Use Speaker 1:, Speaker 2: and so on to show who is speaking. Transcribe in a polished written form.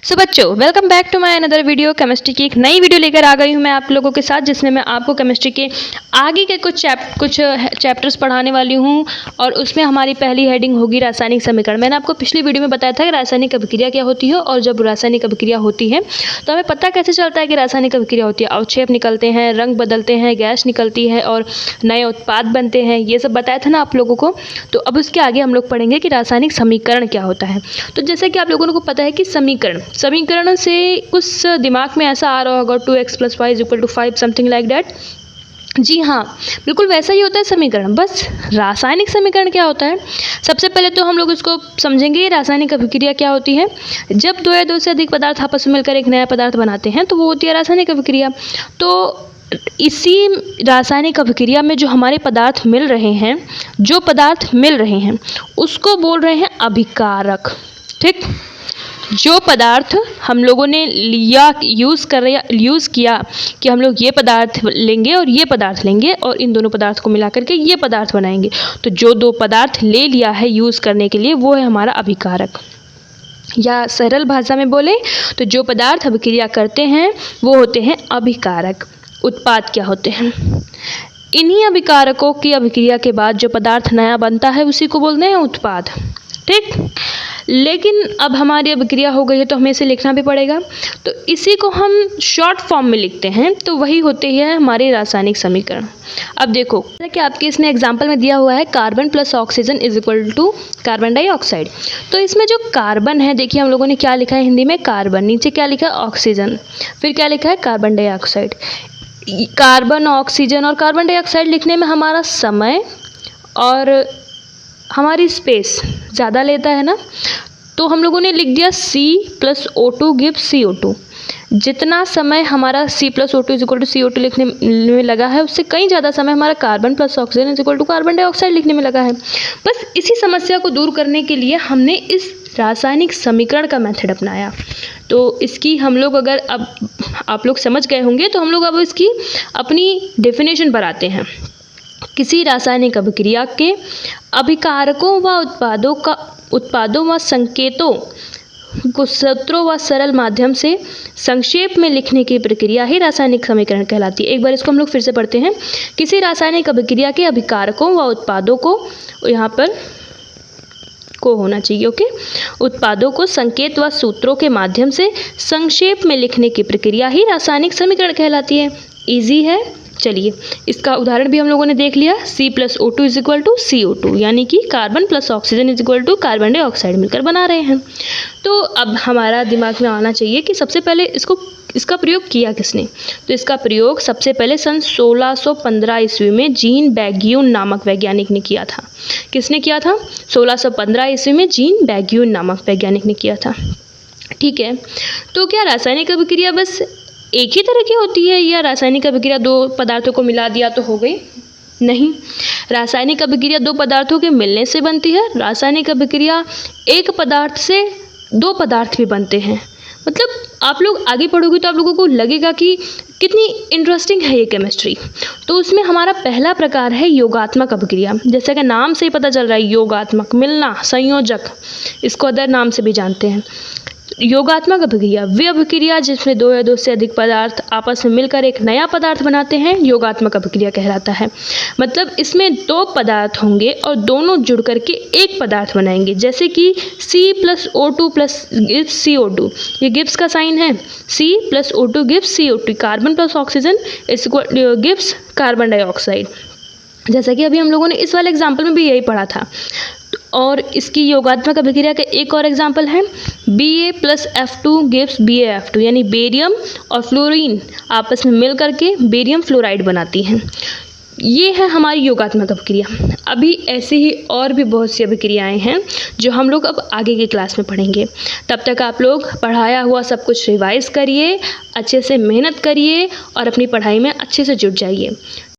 Speaker 1: सो बच्चों, welcome back to my another video. Chemistry की एक नई वीडियो लेकर आ गई हूँ मैं आप लोगों के साथ, जिसमें मैं आपको केमिस्ट्री के आगे के कुछ चैप्टर्स पढ़ाने वाली हूँ। और उसमें हमारी पहली हेडिंग होगी रासायनिक समीकरण। मैंने आपको पिछली वीडियो में बताया था कि रासायनिक अभिक्रिया क्या होती है, और जब रासायनिक अभिक्रिया होती है तो हमें पता कैसे चलता है कि रासायनिक अभिक्रिया होती है। अवक्षेप निकलते हैं, रंग बदलते हैं, गैस निकलती है और नए उत्पाद बनते हैं। ये सब बताया था ना आप लोगों को। तो अब उसके आगे हम लोग पढ़ेंगे कि रासायनिक समीकरण क्या होता है। तो जैसे कि आप लोगों को पता है कि समीकरण से कुछ दिमाग में ऐसा आ रहा होगा 2x + y = 5 something like that. जी हाँ, बिल्कुल वैसा ही होता है समीकरण। बस रासायनिक समीकरण क्या होता है, सबसे पहले तो हम लोग इसको समझेंगे। रासायनिक अभिक्रिया क्या होती है? जब दो या दो से अधिक पदार्थ आपस में मिलकर एक नया पदार्थ बनाते हैं तो वो होती है रासायनिक अभिक्रिया। तो इसी रासायनिक अभिक्रिया में जो हमारे पदार्थ मिल रहे हैं उसको बोल रहे हैं अभिकारक। ठीक, जो पदार्थ हम लोगों ने यूज़ किया कि हम लोग ये पदार्थ लेंगे और ये पदार्थ लेंगे और इन दोनों पदार्थ को मिला करके ये पदार्थ बनाएंगे। तो जो दो पदार्थ ले लिया है यूज़ करने के लिए वो है हमारा अभिकारक। या सरल भाषा में बोले तो जो पदार्थ अभिक्रिया करते हैं वो होते हैं अभिकारक। उत्पाद क्या होते हैं? इन्हीं अभिकारकों की अभिक्रिया के बाद जो पदार्थ नया बनता है उसी को बोलते हैं उत्पाद। ठीक, लेकिन अब हमारी अभिक्रिया हो गई है तो हमें इसे लिखना भी पड़ेगा। तो इसी को हम शॉर्ट फॉर्म में लिखते हैं, तो वही होते हैं हमारे रासायनिक समीकरण। अब देखो जैसा कि आपके इसमें एग्जाम्पल में दिया हुआ है, कार्बन + ऑक्सीजन = कार्बन डाइऑक्साइड। तो इसमें जो कार्बन है, देखिए हम लोगों ने क्या लिखा है हिंदी में, कार्बन, नीचे क्या लिखा है, ऑक्सीजन, फिर क्या लिखा है, कार्बन डाइऑक्साइड। कार्बन, ऑक्सीजन और कार्बन डाइऑक्साइड लिखने में हमारा समय और हमारी स्पेस ज़्यादा लेता है ना, तो हम लोगों ने लिख दिया C + O2 = CO2। जितना समय हमारा C + O2 = CO2 लिखने में लगा है, उससे कहीं ज़्यादा समय हमारा कार्बन + ऑक्सीजन = कार्बन डाइऑक्साइड लिखने में लगा है। बस इसी समस्या को दूर करने के लिए हमने इस रासायनिक समीकरण का मेथड अपनाया। तो इसकी हम लोग अगर अब आप लोग समझ गए होंगे तो हम लोग अब इसकी अपनी डेफिनेशन पर आते हैं। किसी रासायनिक अभिक्रिया के अभिकारकों व उत्पादों व संकेतों को सूत्रों व सरल माध्यम से संक्षेप में लिखने की प्रक्रिया ही रासायनिक समीकरण कहलाती है। एक बार इसको हम लोग फिर से पढ़ते हैं। किसी रासायनिक अभिक्रिया के अभिकारकों व उत्पादों को, यहाँ पर को होना चाहिए, ओके, उत्पादों को संकेत व सूत्रों के माध्यम से संक्षेप में लिखने की प्रक्रिया ही रासायनिक समीकरण कहलाती है। इजी है। चलिए इसका उदाहरण भी हम लोगों ने देख लिया। C + O2 = CO2, यानी कि कार्बन + ऑक्सीजन = कार्बन डाइऑक्साइड मिलकर बना रहे हैं। तो अब हमारा दिमाग में आना चाहिए कि सबसे पहले इसका प्रयोग किया किसने। तो इसका प्रयोग सबसे पहले सन 1615 ईस्वी में जीन बैग्यून नामक वैज्ञानिक ने किया था। किसने किया था? 1615 ईस्वी में जीन बैग्यून नामक वैज्ञानिक ने किया था। ठीक है, तो क्या रासायनिक अभिक्रिया बस एक ही तरह की होती है, या रासायनिक अभिक्रिया दो पदार्थों को मिला दिया तो हो गई? नहीं, रासायनिक अभिक्रिया दो पदार्थों के मिलने से बनती है। रासायनिक अभिक्रिया एक पदार्थ से दो पदार्थ भी बनते हैं। मतलब आप लोग आगे पढ़ोगे तो आप लोगों को लगेगा कि कितनी इंटरेस्टिंग है ये केमिस्ट्री। तो उसमें हमारा पहला प्रकार है योगात्मक अभिक्रिया। जैसे कि नाम से ही पता चल रहा है, योगात्मक, मिलना, संयोजक, इसको अदर नाम से भी जानते हैं। योगात्मक अभिक्रिया वे अभिक्रिया जिसमें दो या दो से अधिक पदार्थ आपस में मिलकर एक नया पदार्थ बनाते हैं, योगात्मक अभिक्रिया कहलाता है। मतलब इसमें दो पदार्थ होंगे और दोनों जुड़ करके एक पदार्थ बनाएंगे। जैसे कि C + O2 + CO2, ये गिब्स का साइन है। C + O2 = CO2, carbon + oxygen Gibbs carbon dioxide. जैसा कि अभी हम लोगों ने इस वाले एग्जाम्पल में भी यही पढ़ा था। और इसकी योगात्मक अभिक्रिया का एक और एग्जाम्पल है, Ba + F2 = BaF2, यानी बेरियम और फ्लोरीन आपस में मिल करके बेरियम फ्लोराइड बनाती हैं। ये है हमारी योगात्मक अभिक्रिया। अभी ऐसे ही और भी बहुत सी अभिक्रियाएं हैं जो हम लोग अब आगे की क्लास में पढ़ेंगे। तब तक आप लोग पढ़ाया हुआ सब कुछ रिवाइज करिए, अच्छे से मेहनत करिए और अपनी पढ़ाई में अच्छे से जुट जाइए।